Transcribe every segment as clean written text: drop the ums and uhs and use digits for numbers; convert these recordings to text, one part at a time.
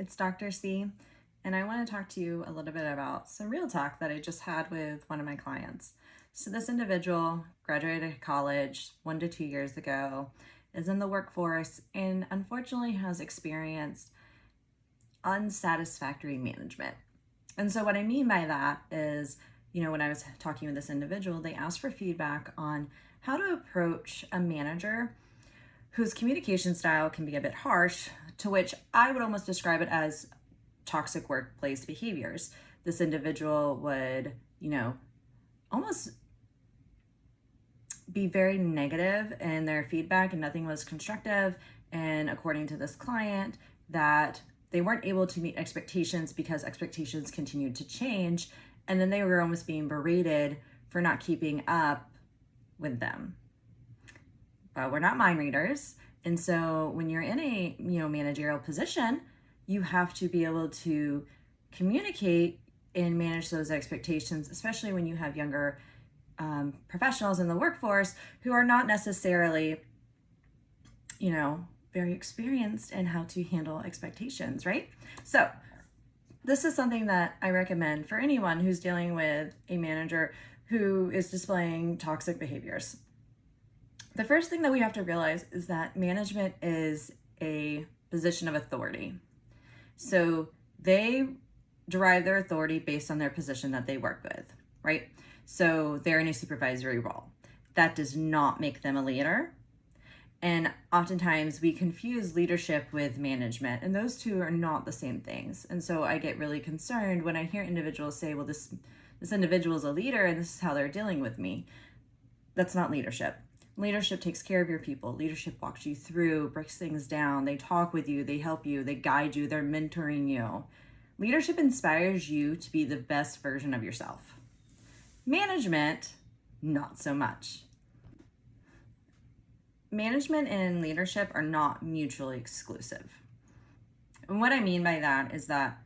it's Dr. C, and I want to talk to you a little bit about some real talk that I just had with one of my clients. So this individual graduated college 1 to 2 years ago, is in the workforce, and unfortunately has experienced unsatisfactory management. And so what I mean by that is, when I was talking with this individual, they asked for feedback on how to approach a manager whose communication style can be a bit harsh, to which I would almost describe it as toxic workplace behaviors. This individual would, almost be very negative in their feedback, and nothing was constructive. And according to this client, that they weren't able to meet expectations because expectations continued to change. And then they were almost being berated for not keeping up with them. But we're not mind readers. And so when you're in a managerial position, you have to be able to communicate and manage those expectations, especially when you have younger professionals in the workforce who are not necessarily, very experienced in how to handle expectations, right? So this is something that I recommend for anyone who's dealing with a manager who is displaying toxic behaviors. The first thing that we have to realize is that management is a position of authority. So they derive their authority based on their position that they work with, right? So they're in a supervisory role. That does not make them a leader. And oftentimes we confuse leadership with management, and those two are not the same things. And so I get really concerned when I hear individuals say, well, this individual is a leader and this is how they're dealing with me. That's not leadership. Leadership takes care of your people. Leadership walks you through, breaks things down. They talk with you, they help you, they guide you, they're mentoring you. Leadership inspires you to be the best version of yourself. Management, not so much. Management and leadership are not mutually exclusive. And what I mean by that is that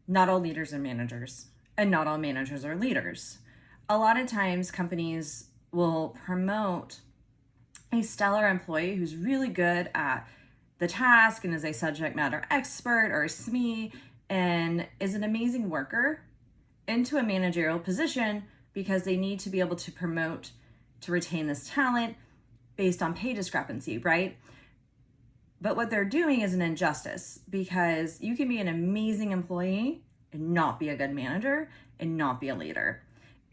not all leaders are managers, and not all managers are leaders. A lot of times companies will promote a stellar employee who's really good at the task and is a subject matter expert or a SME and is an amazing worker into a managerial position because they need to be able to promote to retain this talent based on pay discrepancy, right? But what they're doing is an injustice, because you can be an amazing employee and not be a good manager and not be a leader.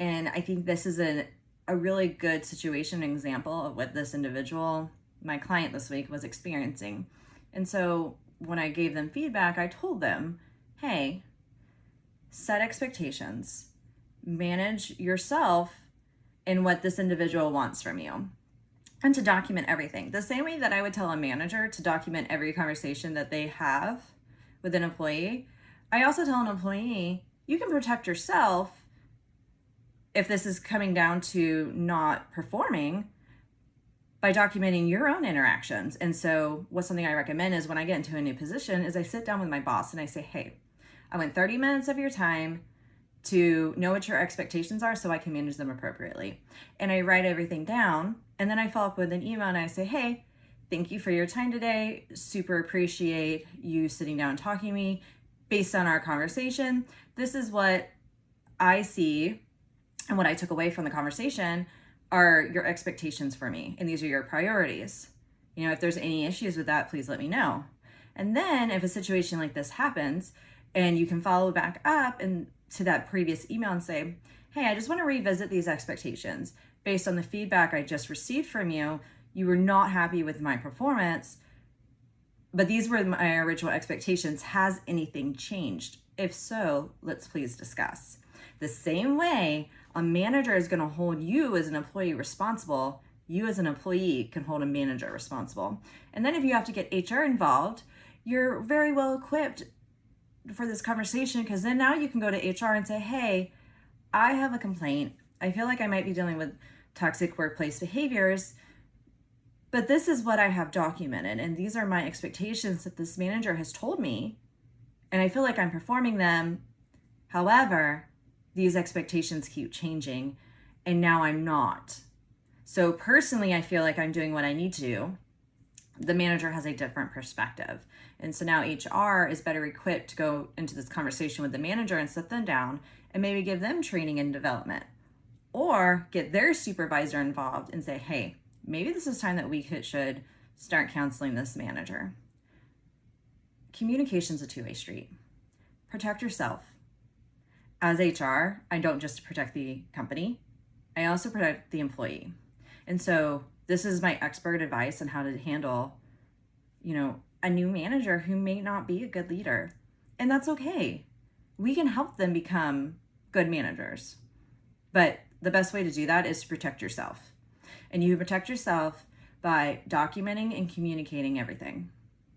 And I think this is a really good situation example of what this individual, my client this week, was experiencing. And so when I gave them feedback, I told them, hey, set expectations, manage yourself in what this individual wants from you, and to document everything. The same way that I would tell a manager to document every conversation that they have with an employee, I also tell an employee, you can protect yourself if this is coming down to not performing by documenting your own interactions. And so what's something I recommend is when I get into a new position is I sit down with my boss and I say, hey, I want 30 minutes of your time to know what your expectations are so I can manage them appropriately. And I write everything down, and then I follow up with an email and I say, hey, thank you for your time today. Super appreciate you sitting down and talking to me. Based on our conversation, this is what I see and what I took away from the conversation are your expectations for me. And these are your priorities. If there's any issues with that, please let me know. And then if a situation like this happens and you can follow back up and to that previous email and say, hey, I just want to revisit these expectations. Based on the feedback I just received from you, you were not happy with my performance, but these were my original expectations. Has anything changed? If so, let's please discuss. The same way a manager is going to hold you as an employee responsible, you as an employee can hold a manager responsible. And then if you have to get HR involved, you're very well equipped for this conversation, because then now you can go to HR and say, hey, I have a complaint. I feel like I might be dealing with toxic workplace behaviors, but this is what I have documented, and these are my expectations that this manager has told me, and I feel like I'm performing them. However, these expectations keep changing, and now I'm not. So personally, I feel like I'm doing what I need to do. the manager has a different perspective. And so now HR is better equipped to go into this conversation with the manager and sit them down and maybe give them training and development, or get their supervisor involved and say, hey, maybe this is time that we should start counseling this manager. Communication's a two-way street. Protect yourself. As HR, I don't just protect the company, I also protect the employee. And so this is my expert advice on how to handle, a new manager who may not be a good leader. And that's okay. We can help them become good managers. But the best way to do that is to protect yourself. And you protect yourself by documenting and communicating everything.